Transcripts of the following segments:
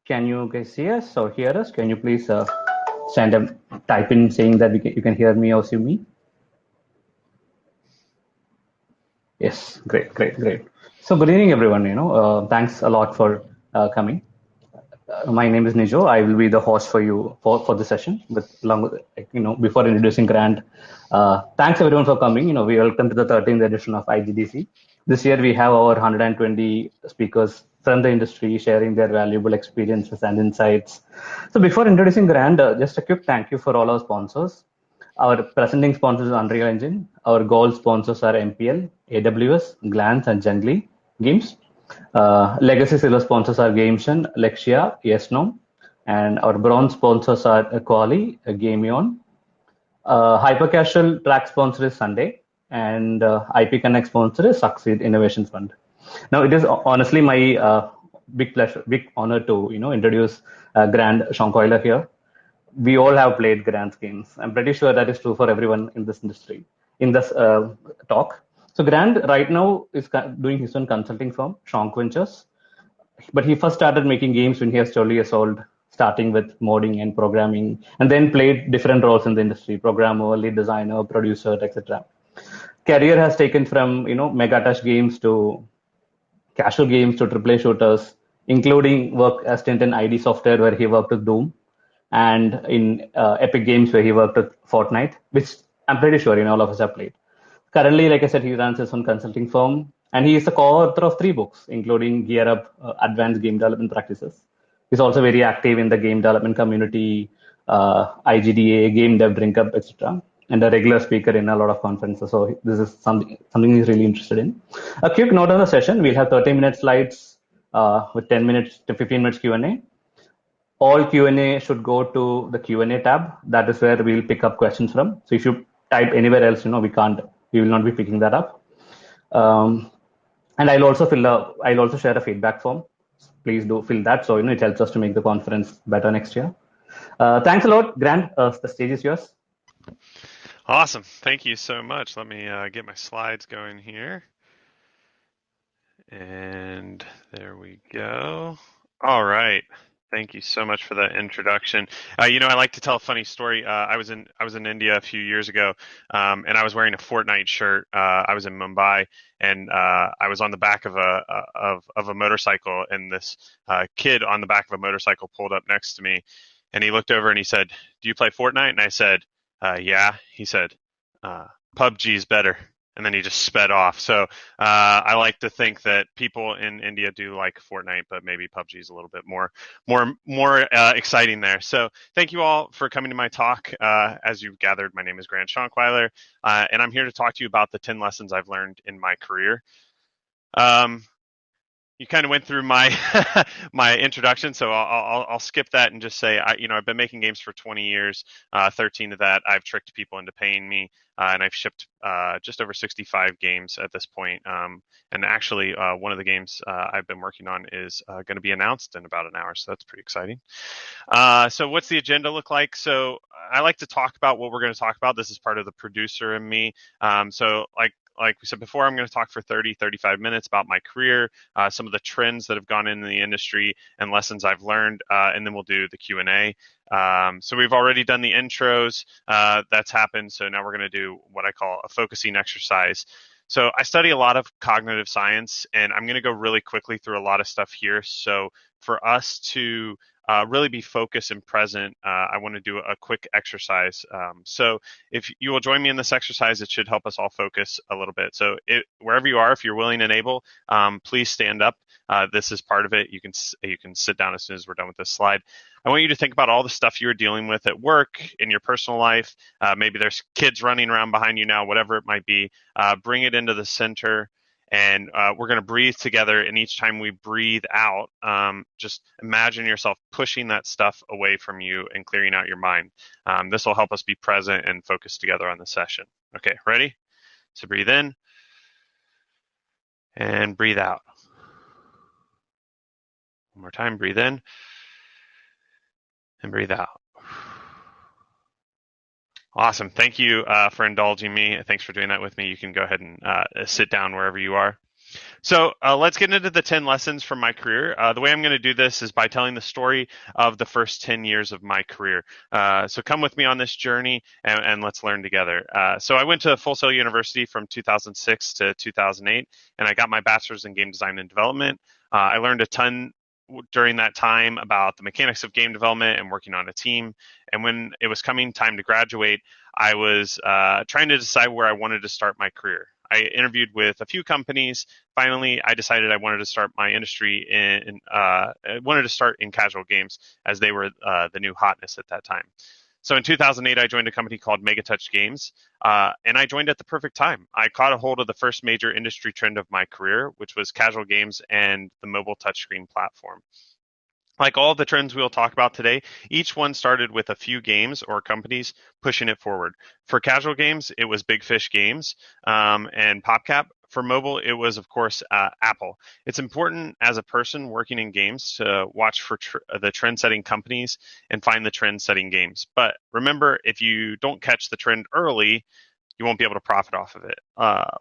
Can you guys see us or hear us? Can you please send a type in saying that you can hear me or see me? Yes, great, great, great. So good evening, everyone. Thanks a lot for coming. My name is Nijo. I will be the host for you for the session. But along with before introducing Grant, thanks everyone for coming. We welcome to the 13th edition of IGDC. This year we have over 120 speakers from the industry sharing their valuable experiences and insights. So before introducing Grant, just a quick thank you for all our sponsors. Our presenting sponsors is Unreal Engine. Our gold sponsors are MPL, AWS, Glance, and Jungly Games. Legacy silver sponsors are Gameshen, Lexia, Yesnom, and our bronze sponsors are Quali, Gameon. Hyper casual track sponsor is Sunday, and IP Connect sponsor is Succeed Innovation Fund. Now, it is honestly my big pleasure, big honor to introduce Grand Shonkoiler here. We all have played Grant's games. I'm pretty sure that is true for everyone in this industry, in this talk. So Grant right now is doing his own consulting firm, Shonk Ventures. But he first started making games when he was 12 years old, starting with modding and programming, and then played different roles in the industry: programmer, lead designer, producer, etc. Career has taken from mega touch games to casual games to AAA shooters, including work as stint in ID Software where he worked with Doom, and in Epic Games where he worked with Fortnite, which I'm pretty sure all of us have played. Currently, like I said, he runs his own consulting firm, and he is the co-author of 3 books, including Gear Up, Advanced Game Development Practices. He's also very active in the game development community, IGDA, Game Dev Drink Up, etc., and a regular speaker in a lot of conferences. So this is something he's really interested in. A quick note on the session: we'll have 30-minute slides with 10 minutes to 15 minutes Q&A. All Q&A should go to the Q&A tab. That is where we'll pick up questions from. So if you type anywhere else, we will not be picking that up. And I'll also share a feedback form. Please do fill that, so it helps us to make the conference better next year. Thanks a lot, Grant. The stage is yours. Awesome. Thank you so much. Let me get my slides going here. And there we go. All right. Thank you so much for that introduction. I like to tell a funny story. I was in India a few years ago, and I was wearing a Fortnite shirt. I was in Mumbai, and I was on the back of a motorcycle, and this kid on the back of a motorcycle pulled up next to me, and he looked over and he said, "Do you play Fortnite?" And I said, "Yeah." He said, "PUBG's better." And then he just sped off. So I like to think that people in India do like Fortnite, but maybe PUBG is a little bit more exciting there. So thank you all for coming to my talk. As you've gathered, my name is Grant Schonkweiler, and I'm here to talk to you about the 10 lessons I've learned in my career. You kind of went through my my introduction, so I'll skip that and just say I've been making games for 20 years. 13 of that I've tricked people into paying me, and I've shipped just over 65 games at this point. And actually, one of the games I've been working on is going to be announced in about an hour, so that's pretty exciting. So what's the agenda look like? So I like to talk about what we're going to talk about. This is part of the producer and me. So like we said before, I'm going to talk for 35 minutes about my career, some of the trends that have gone into the industry and lessons I've learned, and then we'll do the Q&A. So we've already done the intros. That's happened. So now we're going to do what I call a focusing exercise. So I study a lot of cognitive science, and I'm going to go really quickly through a lot of stuff here. So for us to really be focused and present, I want to do a quick exercise. So if you will join me in this exercise, it should help us all focus a little bit. So wherever you are, if you're willing and able, please stand up. This is part of it. You can sit down as soon as we're done with this slide. I want you to think about all the stuff you're dealing with at work, in your personal life. Maybe there's kids running around behind you now, whatever it might be. Bring it into the center. And we're going to breathe together. And each time we breathe out, just imagine yourself pushing that stuff away from you and clearing out your mind. This will help us be present and focus together on the session. Okay, ready? So breathe in and breathe out. One more time, breathe in and breathe out. Awesome. Thank you for indulging me. Thanks for doing that with me. You can go ahead and sit down wherever you are. So let's get into the 10 lessons from my career. The way I'm going to do this is by telling the story of the first 10 years of my career. So come with me on this journey and let's learn together. So I went to Full Sail University from 2006 to 2008, and I got my bachelor's in game design and development. I learned a ton during that time about the mechanics of game development and working on a team. And when it was coming time to graduate, I was trying to decide where I wanted to start my career. I interviewed with a few companies. Finally, I decided I wanted to start my industry I wanted to start in casual games, as they were the new hotness at that time. So in 2008, I joined a company called Megatouch Games, and I joined at the perfect time. I caught a hold of the first major industry trend of my career, which was casual games and the mobile touchscreen platform. Like all the trends we'll talk about today, each one started with a few games or companies pushing it forward. For casual games, it was Big Fish Games and PopCap. For mobile, it was, of course, Apple. It's important as a person working in games to watch for the trend setting companies and find the trend setting games. But remember, if you don't catch the trend early, you won't be able to profit off of it.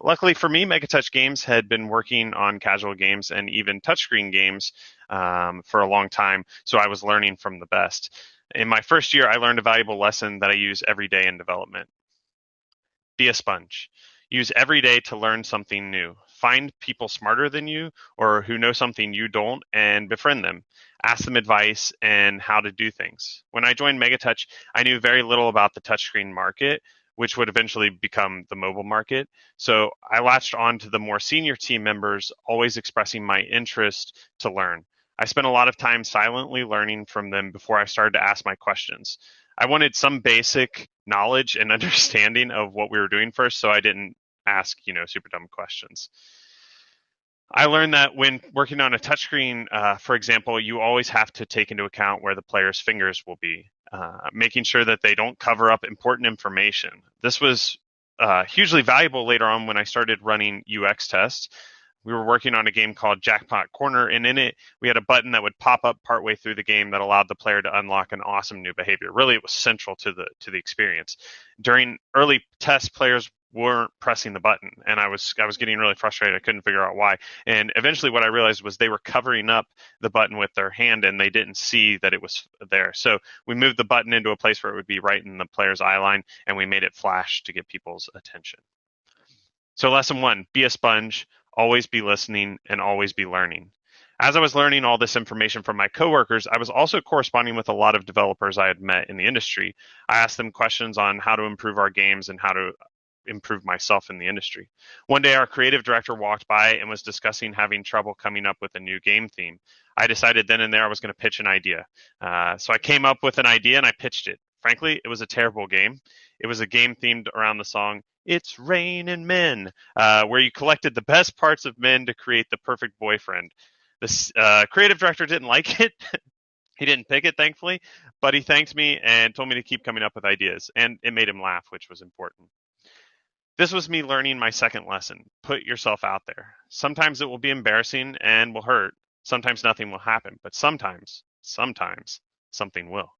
Luckily for me, Megatouch Games had been working on casual games and even touchscreen games for a long time, so I was learning from the best. In my first year, I learned a valuable lesson that I use every day in development. Be a sponge. Use every day to learn something new. Find people smarter than you or who know something you don't and befriend them. Ask them advice and how to do things. When I joined Megatouch, I knew very little about the touchscreen market, which would eventually become the mobile market. So I latched on to the more senior team members, always expressing my interest to learn. I spent a lot of time silently learning from them before I started to ask my questions. I wanted some basic knowledge and understanding of what we were doing first, so I didn't ask, super dumb questions. I learned that when working on a touchscreen, for example, you always have to take into account where the player's fingers will be, making sure that they don't cover up important information. This was hugely valuable later on when I started running UX tests. We were working on a game called Jackpot Corner, and in it, we had a button that would pop up partway through the game that allowed the player to unlock an awesome new behavior. Really, it was central to the experience. During early tests, players weren't pressing the button, and I was getting really frustrated. I couldn't figure out why. And eventually, what I realized was they were covering up the button with their hand, and they didn't see that it was there. So we moved the button into a place where it would be right in the player's eye line, and we made it flash to get people's attention. So lesson one, be a sponge, always be listening, and always be learning. As I was learning all this information from my coworkers, I was also corresponding with a lot of developers I had met in the industry. I asked them questions on how to improve our games and how to improve myself in the industry. One day, our creative director walked by and was discussing having trouble coming up with a new game theme. I decided then and there I was going to pitch an idea. So I came up with an idea and I pitched it. Frankly, it was a terrible game. It was a game themed around the song It's Raining Men, where you collected the best parts of men to create the perfect boyfriend. The creative director didn't like it. He didn't pick it, thankfully, but he thanked me and told me to keep coming up with ideas, and it made him laugh, which was important. This was me learning my second lesson. Put yourself out there. Sometimes it will be embarrassing and will hurt. Sometimes nothing will happen, but sometimes something will.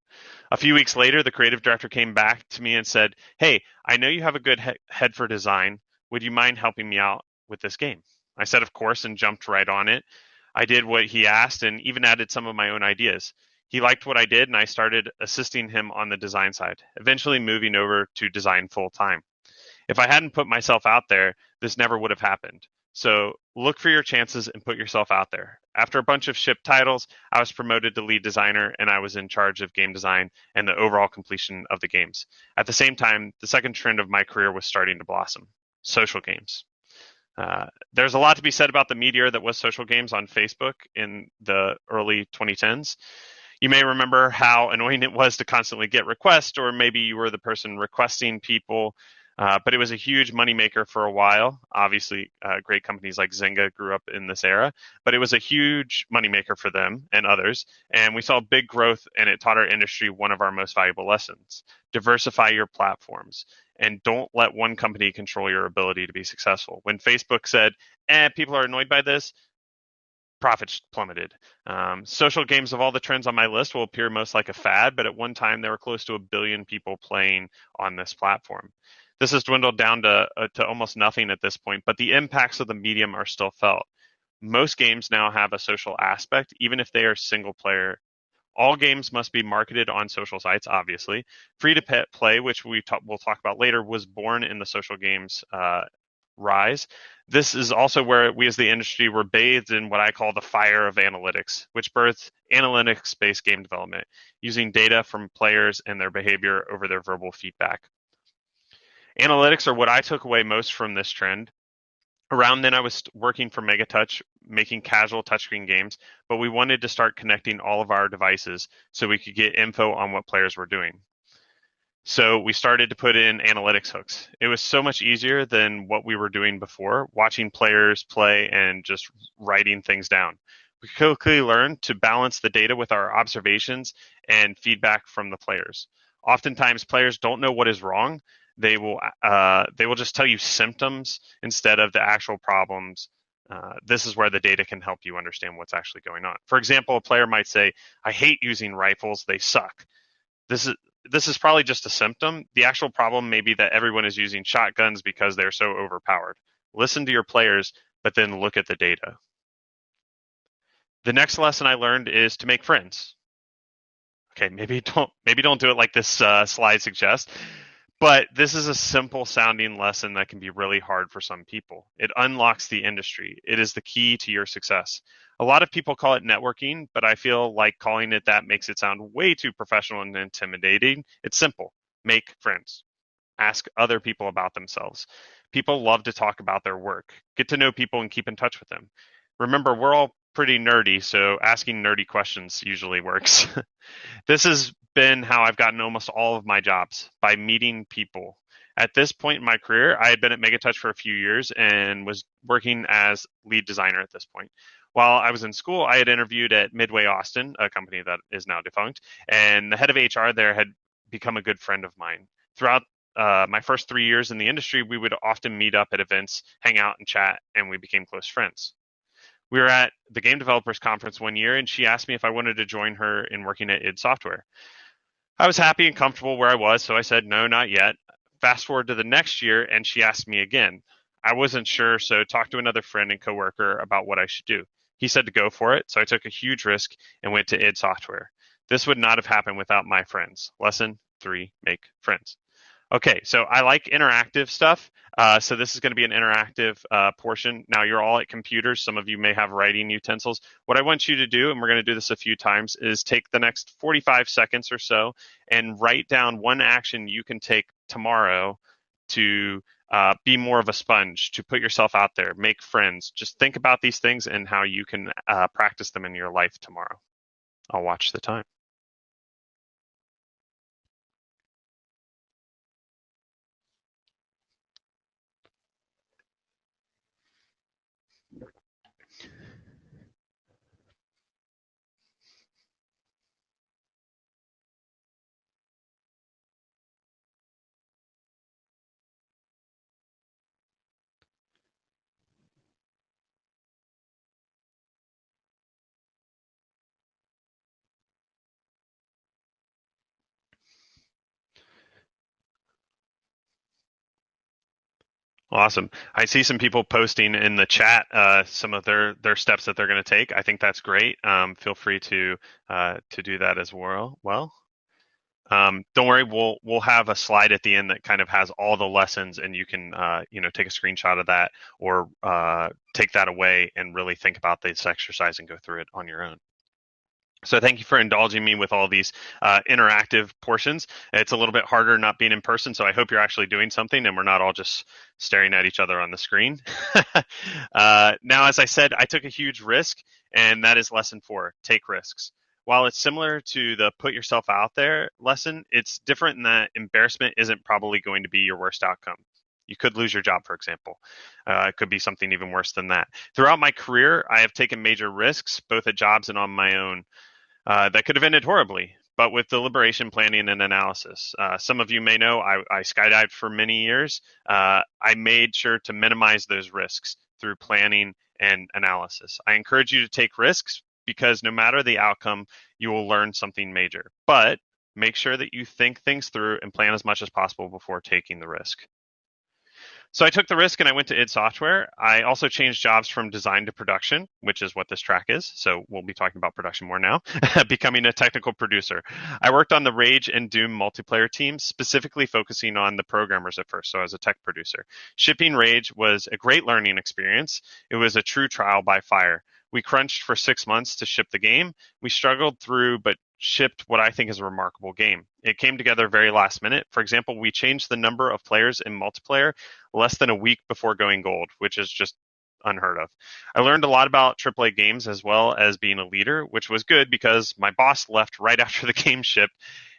A few weeks later, the creative director came back to me and said, "Hey, I know you have a good head for design. Would you mind helping me out with this game?" I said, "Of course," and jumped right on it. I did what he asked and even added some of my own ideas. He liked what I did, and I started assisting him on the design side, eventually moving over to design full time. If I hadn't put myself out there, this never would have happened. So look for your chances and put yourself out there. After a bunch of shipped titles, I was promoted to lead designer and I was in charge of game design and the overall completion of the games. At the same time, the second trend of my career was starting to blossom: social games. There's a lot to be said about the meteor that was social games on Facebook in the early 2010s. You may remember how annoying it was to constantly get requests, or maybe you were the person requesting people. But it was a huge moneymaker for a while. Obviously, great companies like Zynga grew up in this era, but it was a huge moneymaker for them and others. And we saw big growth, and it taught our industry one of our most valuable lessons: diversify your platforms and don't let one company control your ability to be successful. When Facebook said, people are annoyed by this, profits plummeted. Social games, of all the trends on my list, will appear most like a fad, but at one time there were close to 1 billion people playing on this platform. This has dwindled down to almost nothing at this point, but the impacts of the medium are still felt. Most games now have a social aspect, even if they are single player. All games must be marketed on social sites, obviously. Free to play, which we'll talk about later, was born in the social games rise. This is also where we as the industry were bathed in what I call the fire of analytics, which birthed analytics-based game development, using data from players and their behavior over their verbal feedback. Analytics are what I took away most from this trend. Around then, I was working for Megatouch, making casual touchscreen games, but we wanted to start connecting all of our devices so we could get info on what players were doing. So we started to put in analytics hooks. It was so much easier than what we were doing before, watching players play and just writing things down. We quickly learned to balance the data with our observations and feedback from the players. Oftentimes, players don't know what is wrong. They will just tell you symptoms instead of the actual problems. This is where the data can help you understand what's actually going on. For example, a player might say, "I hate using rifles; they suck." This is probably just a symptom. The actual problem may be that everyone is using shotguns because they're so overpowered. Listen to your players, but then look at the data. The next lesson I learned is to make friends. Okay, maybe don't do it like this slide suggests, but this is a simple sounding lesson that can be really hard for some people. It unlocks the industry. It is the key to your success. A lot of people call it networking, but I feel like calling it that makes it sound way too professional and intimidating. It's simple. Make friends. Ask other people about themselves. People love to talk about their work. Get to know people and keep in touch with them. Remember, we're all pretty nerdy, so asking nerdy questions usually works. This has been how I've gotten almost all of my jobs, by meeting people. At this point in my career, I had been at Megatouch for a few years and was working as lead designer at this point. While I was in school, I had interviewed at Midway Austin, a company that is now defunct, and the head of HR there had become a good friend of mine. Throughout my first 3 years in the industry, we would often meet up at events, hang out, and chat, and we became close friends. We were at the Game Developers Conference one year, and she asked me if I wanted to join her in working at id Software. I was happy and comfortable where I was, so I said, no, not yet. Fast forward to the next year, and she asked me again. I wasn't sure, so talked to another friend and coworker about what I should do. He said to go for it, so I took a huge risk and went to id Software. This would not have happened without my friends. Lesson 3, make friends. Okay, so I like interactive stuff. So this is going to be an interactive portion. Now you're all at computers. Some of you may have writing utensils. What I want you to do, and we're going to do this a few times, is take the next 45 seconds or so and write down one action you can take tomorrow to be more of a sponge, to put yourself out there, make friends. Just think about these things and how you can practice them in your life tomorrow. I'll watch the time. Awesome. I see some people posting in the chat some of their steps that they're going to take. I think that's great. Feel free to do that as well. Don't worry, we'll have a slide at the end that kind of has all the lessons, and you can take a screenshot of that or take that away and really think about this exercise and go through it on your own. So thank you for indulging me with all these interactive portions. It's a little bit harder not being in person, so I hope you're actually doing something and we're not all just staring at each other on the screen. Now, as I said, I took a huge risk, and that is lesson 4, take risks. While it's similar to the put yourself out there lesson, it's different in that embarrassment isn't probably going to be your worst outcome. You could lose your job, for example. It could be something even worse than that. Throughout my career, I have taken major risks, both at jobs and on my own. That could have ended horribly, but with deliberation, planning, and analysis. Some of you may know I skydived for many years. I made sure to minimize those risks through planning and analysis. I encourage you to take risks because no matter the outcome, you will learn something major. But make sure that you think things through and plan as much as possible before taking the risk. So I took the risk and I went to id Software. I also changed jobs from design to production, which is what this track is. So we'll be talking about production more now. Becoming a technical producer. I worked on the Rage and Doom multiplayer teams, specifically focusing on the programmers at first. So I was a tech producer. Shipping Rage was a great learning experience. It was a true trial by fire. We crunched for 6 months to ship the game. We struggled through, but shipped what I think is a remarkable game. It came together very last minute. For example, we changed the number of players in multiplayer less than a week before going gold, which is just unheard of. I learned a lot about AAA games as well as being a leader, which was good because my boss left right after the game shipped,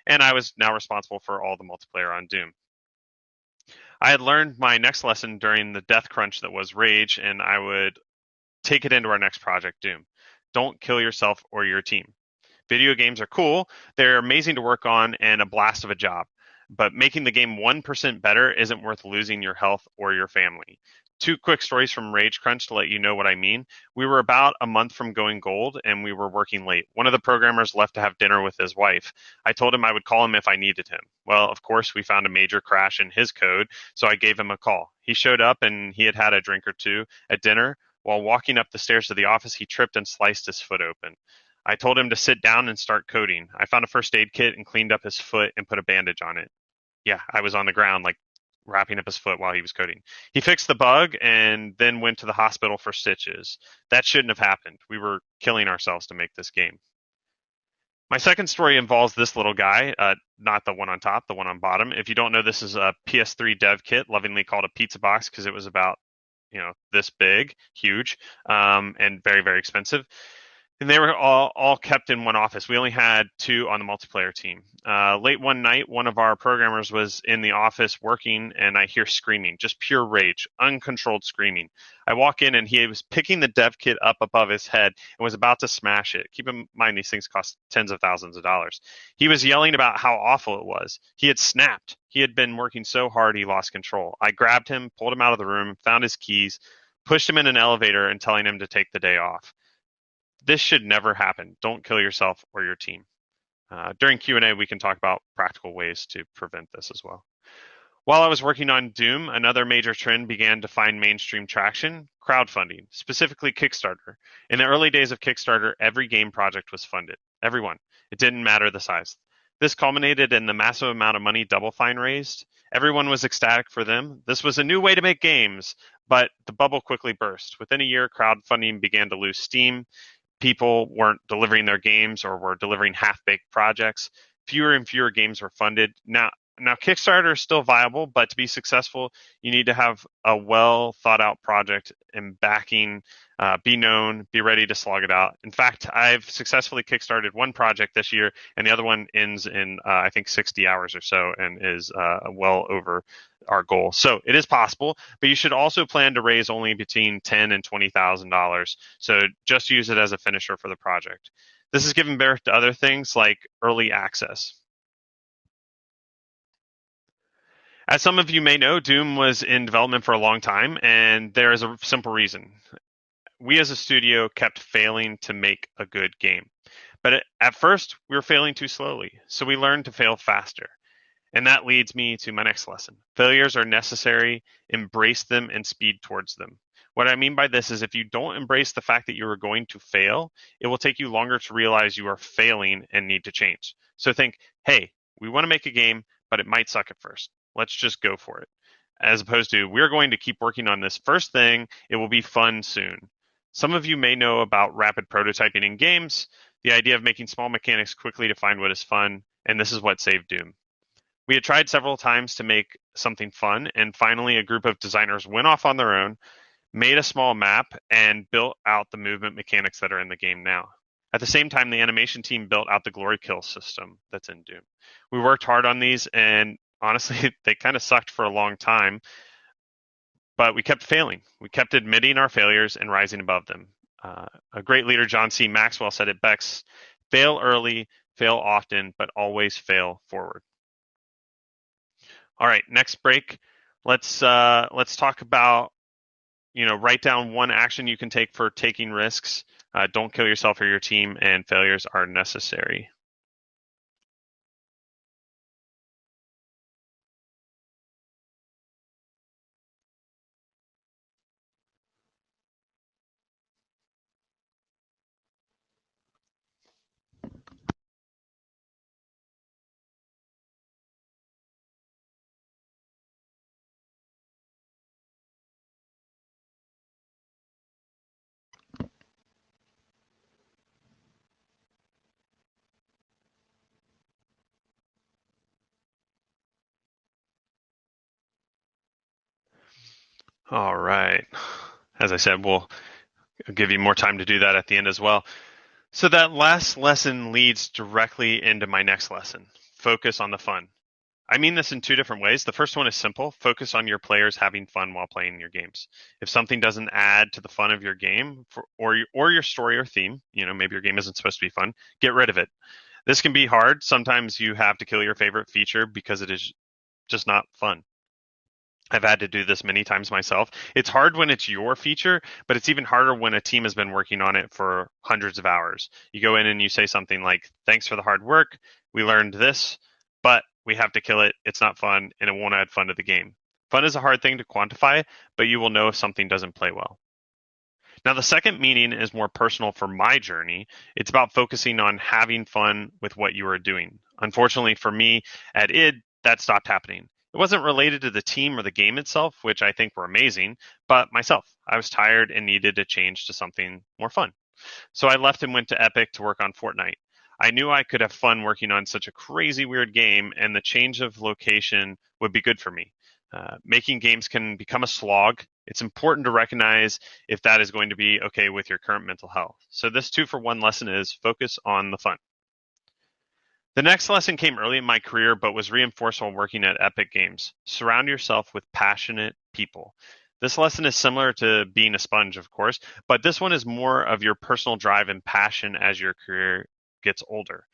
and I was now responsible for all the multiplayer on Doom. I had learned my next lesson during the death crunch that was Rage, and I would take it into our next project, Doom. Don't kill yourself or your team. Video games are cool, they're amazing to work on, and a blast of a job. But making the game 1% better isn't worth losing your health or your family. Two quick stories from Rage Crunch to let you know what I mean. We were about a month from going gold and we were working late. One of the programmers left to have dinner with his wife. I told him I would call him if I needed him. Well, of course, we found a major crash in his code, so I gave him a call. He showed up and he had had a drink or two at dinner. While walking up the stairs to the office, he tripped and sliced his foot open. I told him to sit down and start coding. I found a first aid kit and cleaned up his foot and put a bandage on it. Yeah, I was on the ground, like wrapping up his foot while he was coding. He fixed the bug and then went to the hospital for stitches. That shouldn't have happened. We were killing ourselves to make this game. My second story involves this little guy, not the one on top, the one on bottom. If you don't know, this is a PS3 dev kit, lovingly called a pizza box because it was about this big, huge, and very, very expensive. And they were all kept in one office. We only had two on the multiplayer team. Late one night, one of our programmers was in the office working, and I hear screaming, just pure rage, uncontrolled screaming. I walk in, and he was picking the dev kit up above his head and was about to smash it. Keep in mind, these things cost tens of thousands of dollars. He was yelling about how awful it was. He had snapped. He had been working so hard, he lost control. I grabbed him, pulled him out of the room, found his keys, pushed him in an elevator, and telling him to take the day off. This should never happen. Don't kill yourself or your team. During Q&A, we can talk about practical ways to prevent this as well. While I was working on Doom, another major trend began to find mainstream traction, crowdfunding, specifically Kickstarter. In the early days of Kickstarter, every game project was funded. Everyone. It didn't matter the size. This culminated in the massive amount of money Double Fine raised. Everyone was ecstatic for them. This was a new way to make games, but the bubble quickly burst. Within a year, crowdfunding began to lose steam. People weren't delivering their games or were delivering half-baked projects. Fewer and fewer games were funded. Now Kickstarter is still viable, but to be successful, you need to have a well thought out project and backing, be known, be ready to slog it out. In fact, I've successfully kickstarted one project this year, and the other one ends in I think 60 hours or so, and is well over our goal. So it is possible, but you should also plan to raise only between $10,000 and $20,000. So just use it as a finisher for the project. This has given birth to other things like early access. As some of you may know, Doom was in development for a long time, and there is a simple reason. We as a studio kept failing to make a good game. But at first, we were failing too slowly, so we learned to fail faster. And that leads me to my next lesson. Failures are necessary, embrace them, and speed towards them. What I mean by this is if you don't embrace the fact that you are going to fail, it will take you longer to realize you are failing and need to change. So think, hey, we want to make a game, but it might suck at first. Let's just go for it. As opposed to, we're going to keep working on this first thing. It will be fun soon. Some of you may know about rapid prototyping in games, the idea of making small mechanics quickly to find what is fun, and this is what saved Doom. We had tried several times to make something fun, and finally a group of designers went off on their own, made a small map, and built out the movement mechanics that are in the game now. At the same time, the animation team built out the glory kill system that's in Doom. We worked hard on these, and honestly, they kind of sucked for a long time, but we kept failing. We kept admitting our failures and rising above them. A great leader, John C. Maxwell, said it best: fail early, fail often, but always fail forward. All right, next break. Let's talk about, write down one action you can take for taking risks. Don't kill yourself or your team, and failures are necessary. All right. As I said, we'll give you more time to do that at the end as well. So that last lesson leads directly into my next lesson. Focus on the fun. I mean this in two different ways. The first one is simple. Focus on your players having fun while playing your games. If something doesn't add to the fun of your game or your story or theme, maybe your game isn't supposed to be fun, get rid of it. This can be hard. Sometimes you have to kill your favorite feature because it is just not fun. I've had to do this many times myself. It's hard when it's your feature, but it's even harder when a team has been working on it for hundreds of hours. You go in and you say something like, "Thanks for the hard work. We learned this, but we have to kill it. It's not fun and it won't add fun to the game." Fun is a hard thing to quantify, but you will know if something doesn't play well. Now, the second meaning is more personal for my journey. It's about focusing on having fun with what you are doing. Unfortunately for me at ID, that stopped happening. It wasn't related to the team or the game itself, which I think were amazing, but myself. I was tired and needed to change to something more fun. So I left and went to Epic to work on Fortnite. I knew I could have fun working on such a crazy, weird game, and the change of location would be good for me. Making games can become a slog. It's important to recognize if that is going to be okay with your current mental health. So, this 2-for-1 lesson is focus on the fun. The next lesson came early in my career, but was reinforced while working at Epic Games. Surround yourself with passionate people. This lesson is similar to being a sponge, of course, but this one is more of your personal drive and passion as your career gets older.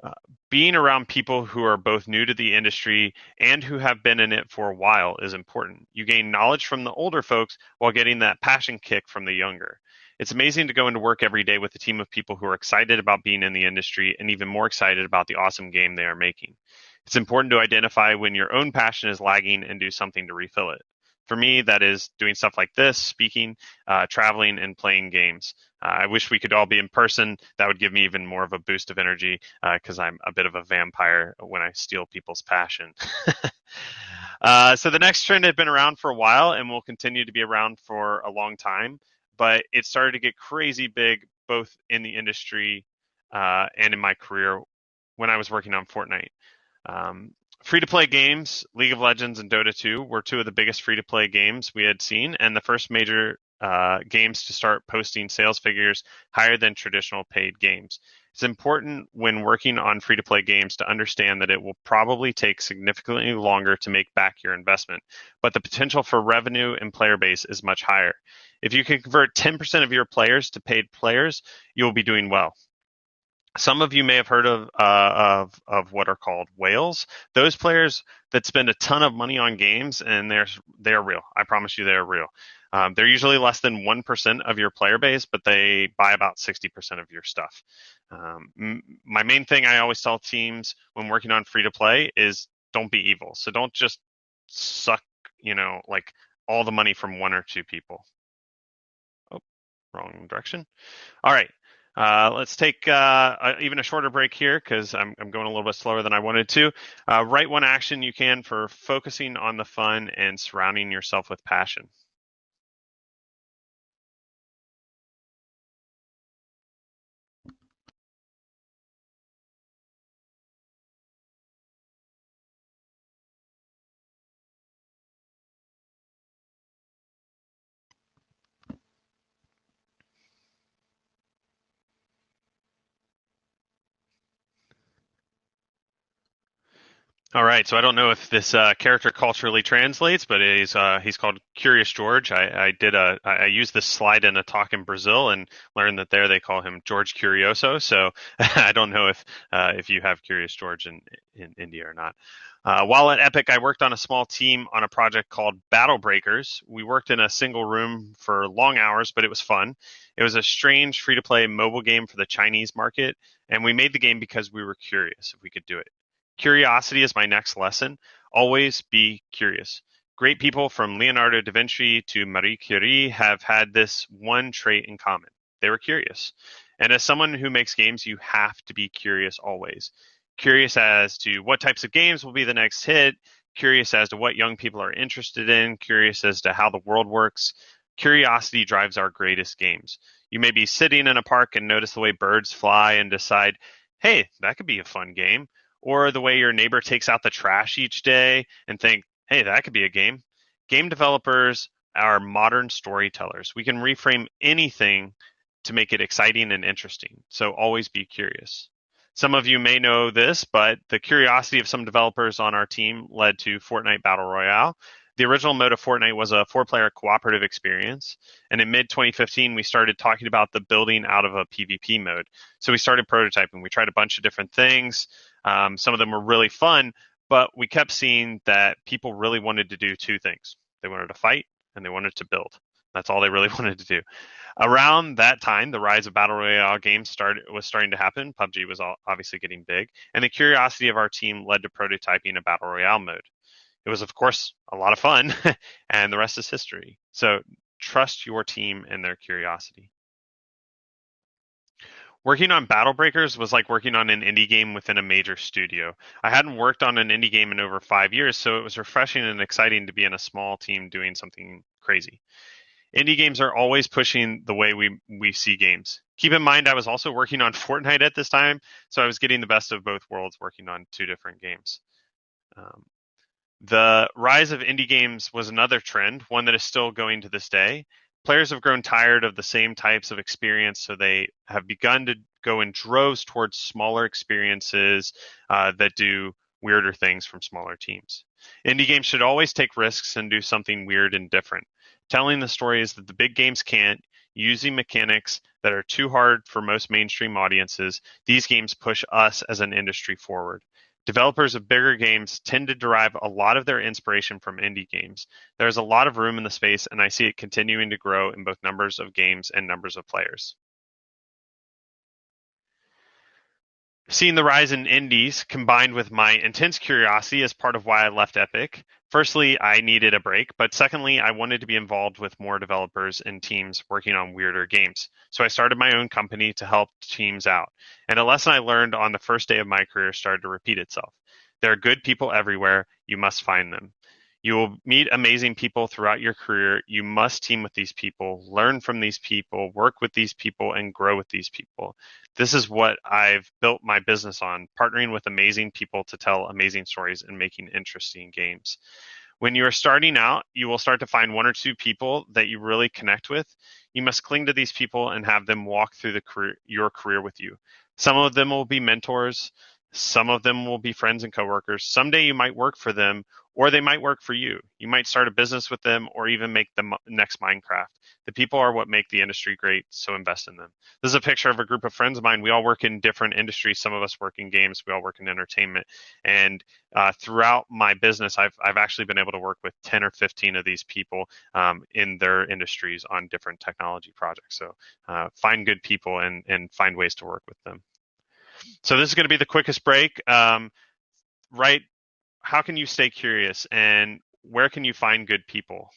Uh, Being around people who are both new to the industry and who have been in it for a while is important. You gain knowledge from the older folks while getting that passion kick from the younger. It's amazing to go into work every day with a team of people who are excited about being in the industry and even more excited about the awesome game they are making. It's important to identify when your own passion is lagging and do something to refill it. For me, that is doing stuff like this, speaking, traveling, and playing games. I wish we could all be in person. That would give me even more of a boost of energy because I'm a bit of a vampire when I steal people's passion. So the next trend had been around for a while and will continue to be around for a long time, but it started to get crazy big both in the industry and in my career when I was working on Fortnite. Um, Free to play games, League of Legends and Dota 2 were two of the biggest free to play games we had seen, and the first major games to start posting sales figures higher than traditional paid games. It's important when working on free to play games to understand that it will probably take significantly longer to make back your investment, but the potential for revenue and player base is much higher. If you can convert 10% of your players to paid players, you'll be doing well. Some of you may have heard of what are called whales. Those players that spend a ton of money on games, and they're real. I promise you, they're real. They're usually less than 1% of your player base, but they buy about 60% of your stuff. My main thing I always tell teams when working on free to play is don't be evil. So don't just suck, like all the money from one or two people. Oh, wrong direction. All right. Let's take even a shorter break here because I'm going a little bit slower than I wanted to. Write one action you can for focusing on the fun and surrounding yourself with passion. All right, so I don't know if this character culturally translates, but he's called Curious George. I used this slide in a talk in Brazil and learned that there they call him George Curioso. So I don't know if you have Curious George in India or not. While at Epic, I worked on a small team on a project called Battle Breakers. We worked in a single room for long hours, but it was fun. It was a strange free-to-play mobile game for the Chinese market, and we made the game because we were curious if we could do it. Curiosity is my next lesson. Always be curious. Great people from Leonardo da Vinci to Marie Curie have had this one trait in common. They were curious. And as someone who makes games, you have to be curious always. Curious as to what types of games will be the next hit, curious as to what young people are interested in, curious as to how the world works. Curiosity drives our greatest games. You may be sitting in a park and notice the way birds fly and decide, hey, that could be a fun game, or the way your neighbor takes out the trash each day and think, hey, that could be a game. Game developers are modern storytellers. We can reframe anything to make it exciting and interesting. So always be curious. Some of you may know this, but the curiosity of some developers on our team led to Fortnite Battle Royale. The original mode of Fortnite was a 4-player cooperative experience. And in mid 2015, we started talking about the building out of a PvP mode. So we started prototyping. We tried a bunch of different things. Some of them were really fun, but we kept seeing that people really wanted to do two things. They wanted to fight and they wanted to build. That's all they really wanted to do. Around that time, the rise of battle royale games was starting to happen. PUBG was obviously getting big, and the curiosity of our team led to prototyping a battle royale mode. It was, of course, a lot of fun, and the rest is history. So trust your team and their curiosity. Working on Battle Breakers was like working on an indie game within a major studio. I hadn't worked on an indie game in over 5 years, so it was refreshing and exciting to be in a small team doing something crazy. Indie games are always pushing the way we see games. Keep in mind, I was also working on Fortnite at this time, so I was getting the best of both worlds working on two different games. The rise of indie games was another trend, one that is still going to this day. Players have grown tired of the same types of experience, so they have begun to go in droves towards smaller experiences that do weirder things from smaller teams. Indie games should always take risks and do something weird and different. Telling the stories that the big games can't, using mechanics that are too hard for most mainstream audiences, these games push us as an industry forward. Developers of bigger games tend to derive a lot of their inspiration from indie games. There's a lot of room in the space, and I see it continuing to grow in both numbers of games and numbers of players. Seeing the rise in indies combined with my intense curiosity is part of why I left Epic. Firstly, I needed a break, but secondly, I wanted to be involved with more developers and teams working on weirder games. So I started my own company to help teams out. And a lesson I learned on the first day of my career started to repeat itself. There are good people everywhere. You must find them. You will meet amazing people throughout your career. You must team with these people, learn from these people, work with these people, and grow with these people. This is what I've built my business on, partnering with amazing people to tell amazing stories and making interesting games. When you are starting out, you will start to find one or two people that you really connect with. You must cling to these people and have them walk through your career with you. Some of them will be mentors. Some of them will be friends and coworkers. Someday you might work for them, or they might work for you. You might start a business with them or even make the next Minecraft. The people are what make the industry great, so invest in them. This is a picture of a group of friends of mine. We all work in different industries. Some of us work in games. We all work in entertainment. And throughout my business, I've actually been able to work with 10 or 15 of these people in their industries on different technology projects. So find good people and find ways to work with them. So this is going to be the quickest break. Right? How can you stay curious, and where can you find good people?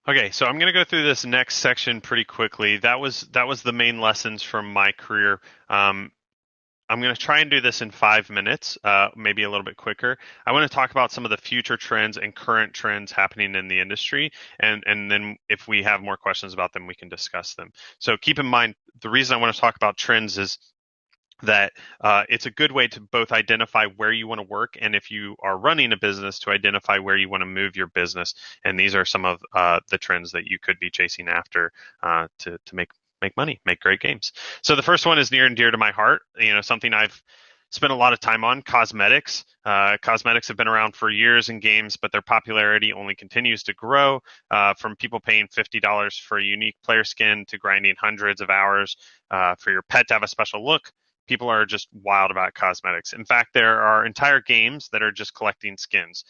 Okay, so I'm going to go through this next section pretty quickly. That was the main lessons from my career. I'm going to try and do this in 5 minutes, maybe a little bit quicker. I want to talk about some of the future trends and current trends happening in the industry, and then if we have more questions about them, we can discuss them. So keep in mind, the reason I want to talk about trends is that it's a good way to both identify where you want to work, and if you are running a business, to identify where you want to move your business. And these are some of the trends that you could be chasing after to make money, make great games. So the first one is near and dear to my heart. Something I've spent a lot of time on: cosmetics. Cosmetics have been around for years in games, but their popularity only continues to grow. From people paying $50 for a unique player skin to grinding hundreds of hours for your pet to have a special look. People are just wild about cosmetics. In fact, there are entire games that are just collecting skins.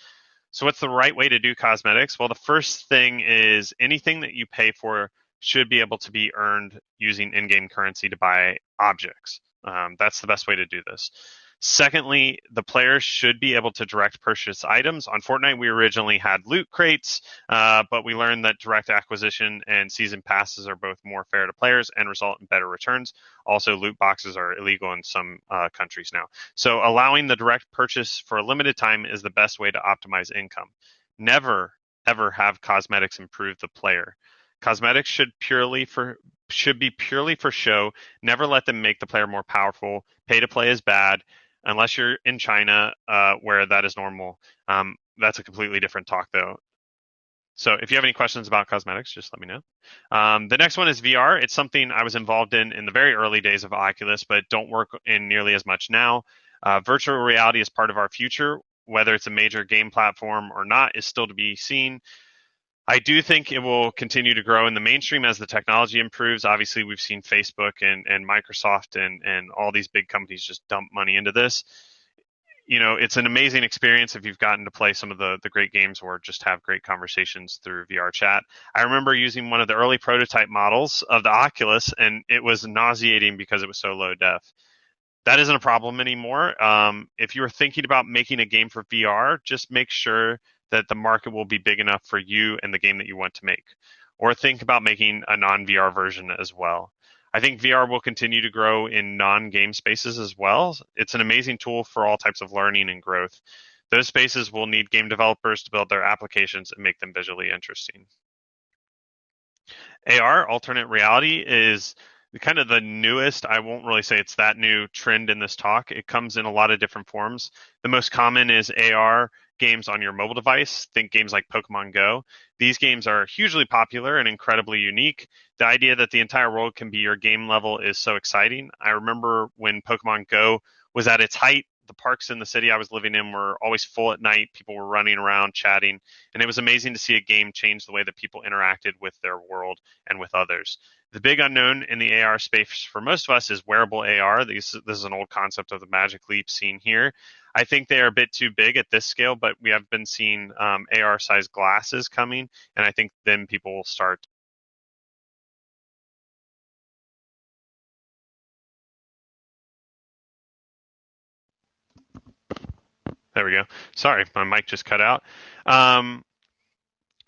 So what's the right way to do cosmetics? Well, the first thing is anything that you pay for should be able to be earned using in-game currency to buy objects. That's the best way to do this. Secondly, the players should be able to direct purchase items. On Fortnite, we originally had loot crates, but we learned that direct acquisition and season passes are both more fair to players and result in better returns. Also, loot boxes are illegal in some countries now. So allowing the direct purchase for a limited time is the best way to optimize income. Never, ever have cosmetics improve the player. Cosmetics should be purely for show. Never let them make the player more powerful. Pay to play is bad, unless you're in China, where that is normal. That's a completely different talk, though. So if you have any questions about cosmetics, just let me know. The next one is VR. It's something I was involved in the very early days of Oculus, but don't work in nearly as much now. Virtual reality is part of our future. Whether it's a major game platform or not is still to be seen. I do think it will continue to grow in the mainstream as the technology improves. Obviously, we've seen Facebook and Microsoft and all these big companies just dump money into this. It's an amazing experience if you've gotten to play some of the great games or just have great conversations through VR chat. I remember using one of the early prototype models of the Oculus, and it was nauseating because it was so low def. That isn't a problem anymore. If you are thinking about making a game for VR, just make sure that the market will be big enough for you and the game that you want to make. Or think about making a non-VR version as well. I think VR will continue to grow in non-game spaces as well. It's an amazing tool for all types of learning and growth. Those spaces will need game developers to build their applications and make them visually interesting. AR, alternate reality, is kind of the newest, I won't really say it's that new trend in this talk. It comes in a lot of different forms. The most common is AR games on your mobile device. Think games like Pokemon Go. These games are hugely popular and incredibly unique. The idea that the entire world can be your game level is so exciting. I remember when Pokemon Go was at its height, the parks in the city I was living in were always full at night. People were running around, chatting, and it was amazing to see a game change the way that people interacted with their world and with others. The big unknown in the AR space for most of us is wearable AR. This is an old concept of the Magic Leap seen here. I think they are a bit too big at this scale, but we have been seeing AR-sized glasses coming, and I think then people will start. There we go. Sorry, my mic just cut out.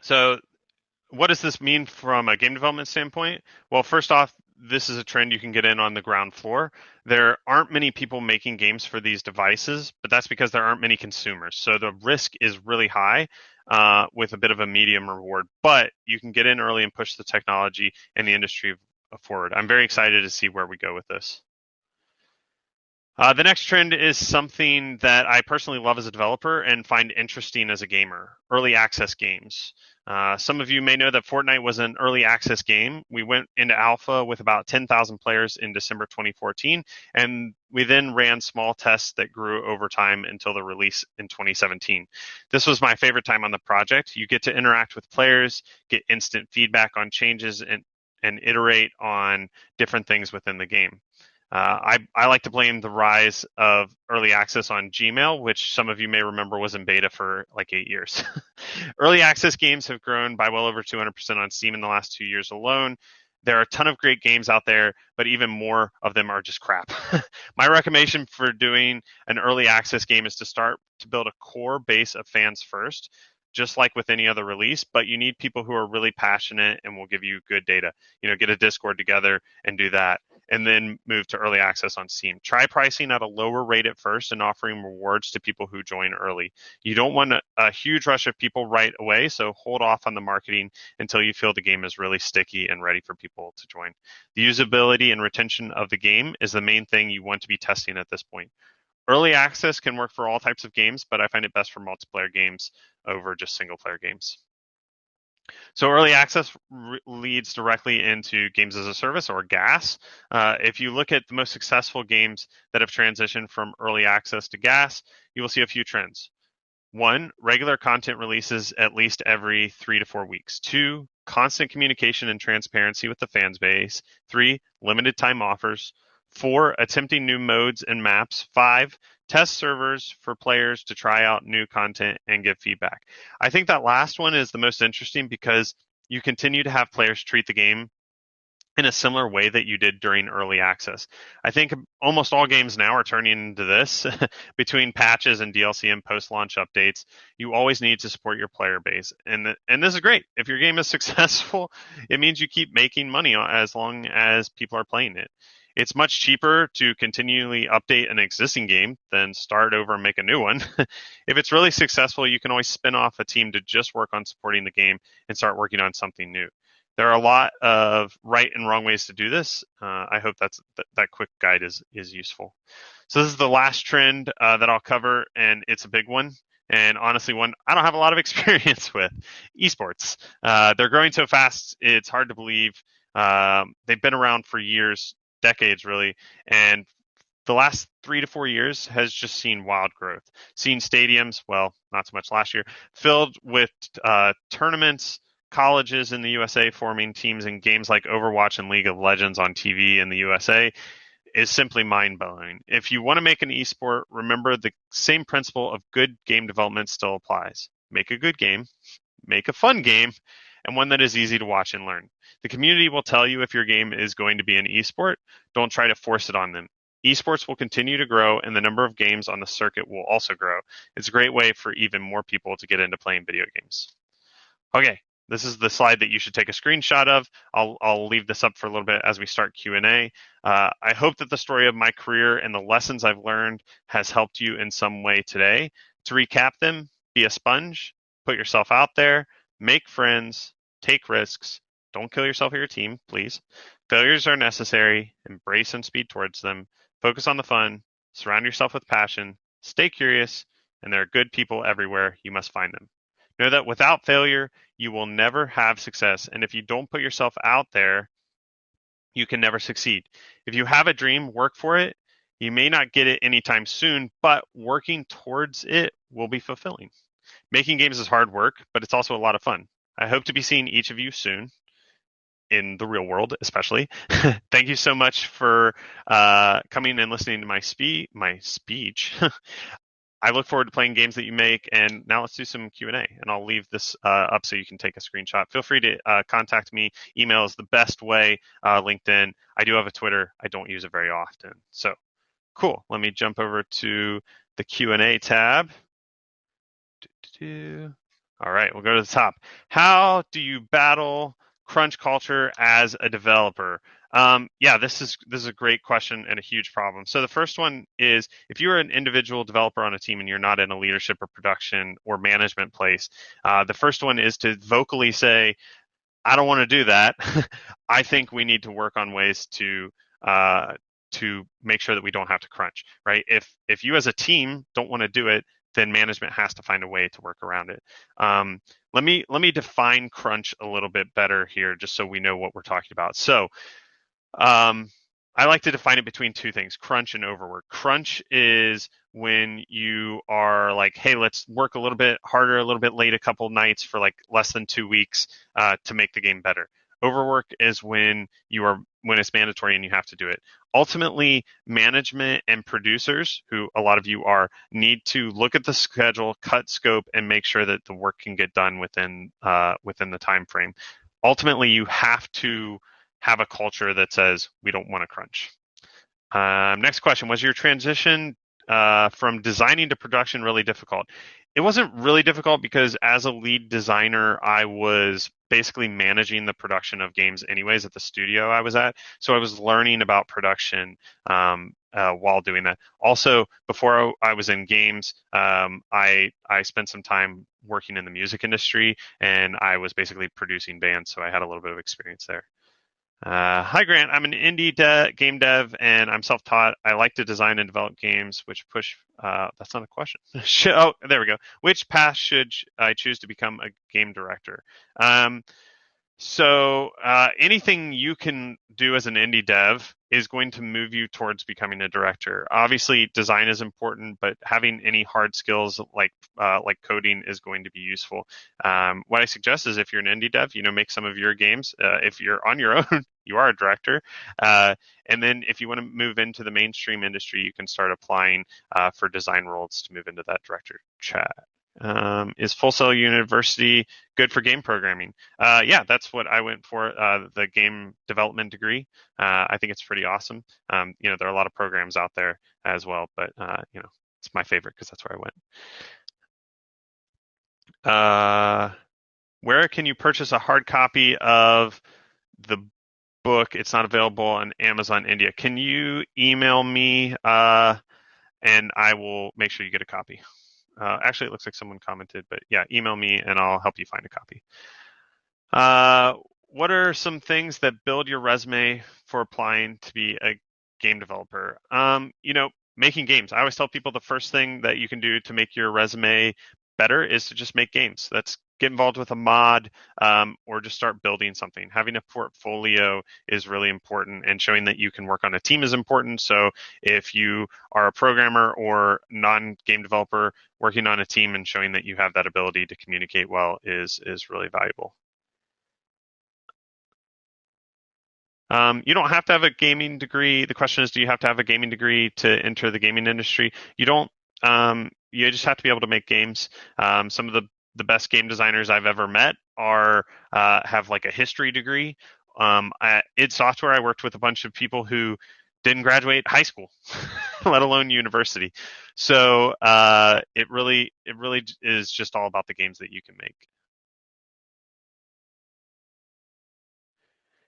So what does this mean from a game development standpoint? Well, first off, this is a trend you can get in on the ground floor. There aren't many people making games for these devices, but that's because there aren't many consumers. So the risk is really high with a bit of a medium reward, but you can get in early and push the technology and the industry forward. I'm very excited to see where we go with this. The next trend is something that I personally love as a developer and find interesting as a gamer: early access games. Some of you may know that Fortnite was an early access game. We went into alpha with about 10,000 players in December 2014, and we then ran small tests that grew over time until the release in 2017. This was my favorite time on the project. You get to interact with players, get instant feedback on changes, and iterate on different things within the game. I like to blame the rise of early access on Gmail, which some of you may remember was in beta for like 8 years. Early access games have grown by well over 200% on Steam in the last 2 years alone. There are a ton of great games out there, but even more of them are just crap. My recommendation for doing an early access game is to start to build a core base of fans first, just like with any other release, but you need people who are really passionate and will give you good data. Get a Discord together and do that, and then move to early access on Steam. Try pricing at a lower rate at first and offering rewards to people who join early. You don't want a huge rush of people right away, so hold off on the marketing until you feel the game is really sticky and ready for people to join. The usability and retention of the game is the main thing you want to be testing at this point. Early access can work for all types of games, but I find it best for multiplayer games over just single player games. So early access leads directly into games as a service, or GaaS. If you look at the most successful games that have transitioned from early access to GaaS, you will see a few trends. 1, regular content releases at least every 3 to 4 weeks. 2, constant communication and transparency with the fans base. 3, limited time offers. 4, attempting new modes and maps. 5, test servers for players to try out new content and give feedback. I think that last one is the most interesting because you continue to have players treat the game in a similar way that you did during early access. I think almost all games now are turning into this. Between patches and DLC and post-launch updates, you always need to support your player base, and this is great. If your game is successful, it means you keep making money as long as people are playing it. It's much cheaper to continually update an existing game than start over and make a new one. If it's really successful, you can always spin off a team to just work on supporting the game and start working on something new. There are a lot of right and wrong ways to do this. I hope that quick guide is useful. So this is the last trend that I'll cover, and it's a big one. And honestly, one I don't have a lot of experience with: esports. They're growing so fast, it's hard to believe. They've been around for years, decades really, and the last 3 to 4 years has just seen wild growth. Seen stadiums, well, not so much last year, filled with tournaments, colleges in the USA forming teams in games like Overwatch and League of Legends on TV in the USA is simply mind blowing. If you want to make an esport, remember the same principle of good game development still applies. Make a good game, make a fun game, and one that is easy to watch and learn. The community will tell you if your game is going to be an esport. Don't try to force it on them. Esports will continue to grow, and the number of games on the circuit will also grow. It's a great way for even more people to get into playing video games. Okay, this is the slide that you should take a screenshot of. I'll leave this up for a little bit as we start Q&A. I hope that the story of my career and the lessons I've learned has helped you in some way today. To recap them, be a sponge, put yourself out there, make friends, take risks, don't kill yourself or your team, please. Failures are necessary, embrace and speed towards them, focus on the fun, surround yourself with passion, stay curious, and there are good people everywhere. You must find them. Know that without failure, you will never have success. And if you don't put yourself out there, you can never succeed. If you have a dream, work for it. You may not get it anytime soon, but working towards it will be fulfilling. Making games is hard work, but it's also a lot of fun. I hope to be seeing each of you soon in the real world, especially. Thank you so much for coming and listening to my speech. I look forward to playing games that you make. And now let's do some Q&A. And I'll leave this up so you can take a screenshot. Feel free to contact me. Email is the best way. LinkedIn. I do have a Twitter. I don't use it very often. So cool. Let me jump over to the Q&A tab. All right, we'll go to the top. How do you battle crunch culture as a developer? Yeah, this is a great question and a huge problem. So the first one is if you're an individual developer on a team and you're not in a leadership or production or management place, the first one is to vocally say, I don't want to do that. I think we need to work on ways to make sure that we don't have to crunch, right? If you as a team don't want to do it, then management has to find a way to work around it. Let me define crunch a little bit better here, just so we know what we're talking about. So I like to define it between two things, crunch and overwork. Crunch is when you are like, hey, let's work a little bit harder, a little bit late, a couple nights for like less than 2 weeks to make the game better. Overwork is when it's mandatory and you have to do it. Ultimately, management and producers, who a lot of you are, need to look at the schedule, cut scope, and make sure that the work can get done within the time frame. Ultimately, you have to have a culture that says we don't want to crunch. Next question: was your transition from designing to production really difficult? It wasn't really difficult because as a lead designer, I was basically managing the production of games anyways at the studio I was at. So I was learning about production while doing that. Also, before I was in games, I spent some time working in the music industry, and I was basically producing bands, so I had a little bit of experience there. Hi, Grant. I'm an indie game dev, and I'm self-taught. I like to design and develop games which push. That's not a question. Oh, there we go. Which path should I choose to become a game director? So anything you can do as an indie dev is going to move you towards becoming a director. Obviously, design is important, but having any hard skills like coding is going to be useful. What I suggest is if you're an indie dev, make some of your games. If you're on your own, you are a director. And then if you want to move into the mainstream industry, you can start applying for design roles to move into that director chat. Is Full Sail University good for game programming? Yeah, that's what I went for, the game development degree. I think it's pretty awesome. There are a lot of programs out there as well, but it's my favorite because that's where I went. Where can you purchase a hard copy of the book? It's not available on Amazon India. Can you email me, and I will make sure you get a copy? Actually, it looks like someone commented, but yeah, email me and I'll help you find a copy. What are some things that build your resume for applying to be a game developer? Making games. I always tell people the first thing that you can do to make your resume better is to just make games. That's get involved with a mod, or just start building something. Having a portfolio is really important, and showing that you can work on a team is important. So if you are a programmer or non-game developer working on a team and showing that you have that ability to communicate well is really valuable. You don't have to have a gaming degree. The question is, do you have to have a gaming degree to enter the gaming industry? You don't. You just have to be able to make games. Some of the best game designers I've ever met have like a history degree. At id Software, I worked with a bunch of people who didn't graduate high school, let alone university. So it really is just all about the games that you can make.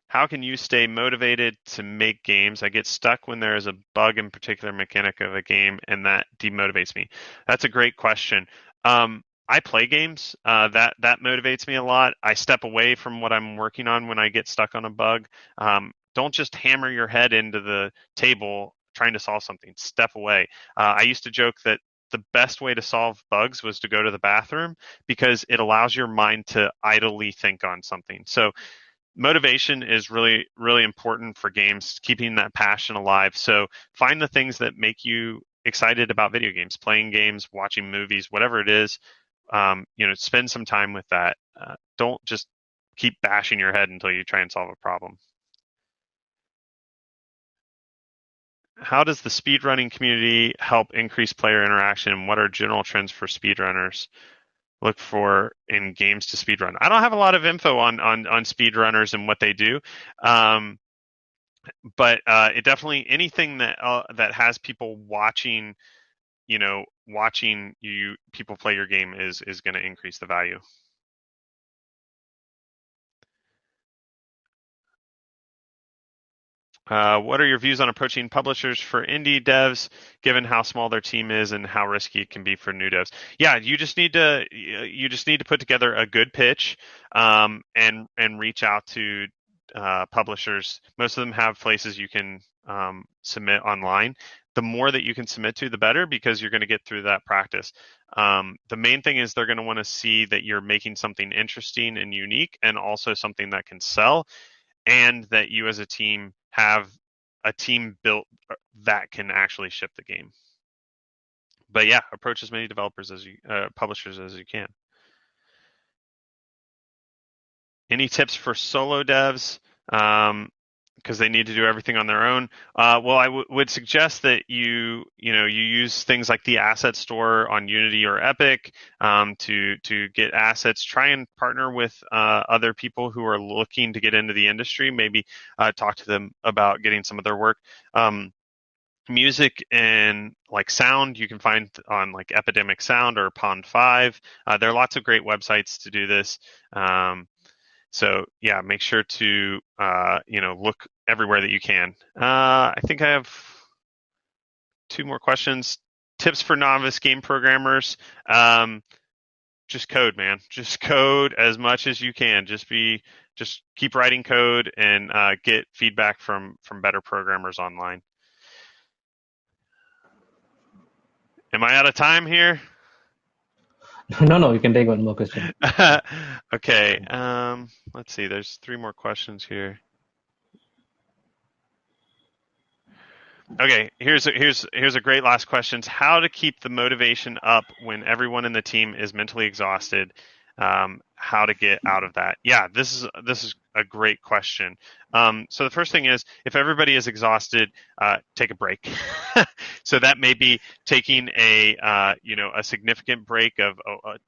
How can you stay motivated to make games? I get stuck when there is a bug in particular mechanic of a game, and that demotivates me. That's a great question. I play games. That motivates me a lot. I step away from what I'm working on when I get stuck on a bug. Don't just hammer your head into the table trying to solve something. Step away. I used to joke that the best way to solve bugs was to go to the bathroom, because it allows your mind to idly think on something. So motivation is really, really important for games, keeping that passion alive. So find the things that make you excited about video games, playing games, watching movies, whatever it is. Spend some time with that. Don't just keep bashing your head until you try and solve a problem. How does the speedrunning community help increase player interaction? What are general trends for speedrunners? Look for in games to speedrun. I don't have a lot of info on speedrunners and what they do, but it definitely, anything that has people watching, watching you people play your game is going to increase the value. What are your views on approaching publishers for indie devs, given how small their team is and how risky it can be for new devs? Yeah, you just need to put together a good pitch, and reach out to publishers. Most of them have places you can submit online. The more that you can submit to, the better, because you're going to get through that practice. The main thing is they're going to want to see that you're making something interesting and unique, and also something that can sell, and that you as a team have a team built that can actually ship the game. But yeah, approach as many publishers as you can. Any tips for solo devs? Because they need to do everything on their own. Well, I would suggest that you use things like the asset store on Unity or Epic, to get assets. Try and partner with other people who are looking to get into the industry. Maybe talk to them about getting some of their work. Music and like sound you can find on like Epidemic Sound or Pond5. There are lots of great websites to do this. So yeah, make sure to look everywhere that you can. I think I have 2 more questions. Tips for novice game programmers. Just code, man. Just code as much as you can. Just keep writing code and get feedback from better programmers online. Am I out of time here? No, you can take one more question. Okay. Let's see. There's 3 more questions here. Okay, here's a great last question. How to keep the motivation up when everyone in the team is mentally exhausted? how to get out of that. Yeah, this is a great question. So the first thing is, if everybody is exhausted, take a break. So that may be taking a significant break of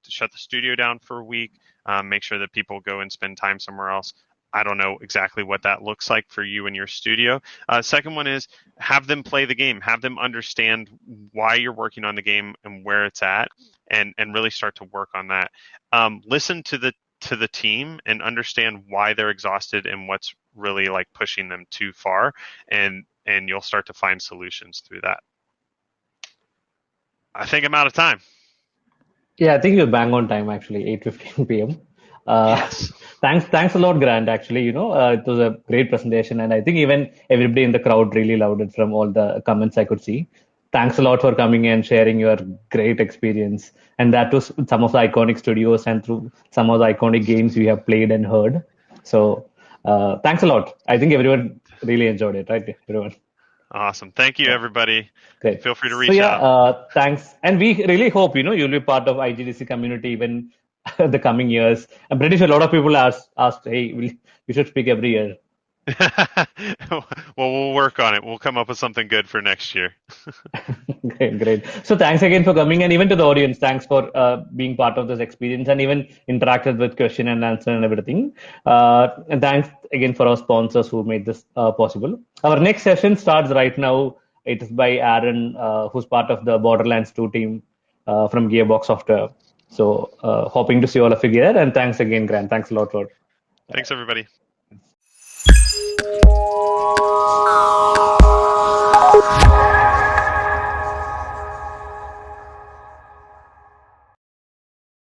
shut the studio down for a week. Make sure that people go and spend time somewhere else. I don't know exactly what that looks like for you and your studio. Second one is have them play the game, have them understand why you're working on the game and where it's at, and really start to work on that. Listen to the team and understand why they're exhausted and what's really like pushing them too far, and you'll start to find solutions through that. I think I'm out of time. Yeah, I think you're bang on time actually, 8:15 p.m. Yes. Thanks a lot, Grant. Actually, it was a great presentation, and I think even everybody in the crowd really loved it from all the comments I could see. Thanks a lot for coming and sharing your great experience, and that was some of the iconic studios and through some of the iconic games we have played and heard. So, thanks a lot. I think everyone really enjoyed it, right? Everyone. Awesome. Thank you, Yeah. everybody. Great. Feel free to So reach yeah, out. thanks. And we really hope, you'll be part of IGDC community even the coming years. I'm pretty sure a lot of people asked, hey, we should speak every year. Well, we'll work on it. We'll come up with something good for next year. Great, great. So thanks again for coming, and even to the audience, thanks for being part of this experience and even interacted with question and answer and everything. And thanks again for our sponsors who made this possible. Our next session starts right now. It is by Aaron, who's part of the Borderlands 2 team from Gearbox Software. So hoping to see all of you here. And thanks again, Grant. Thanks a lot for. Thanks, everybody.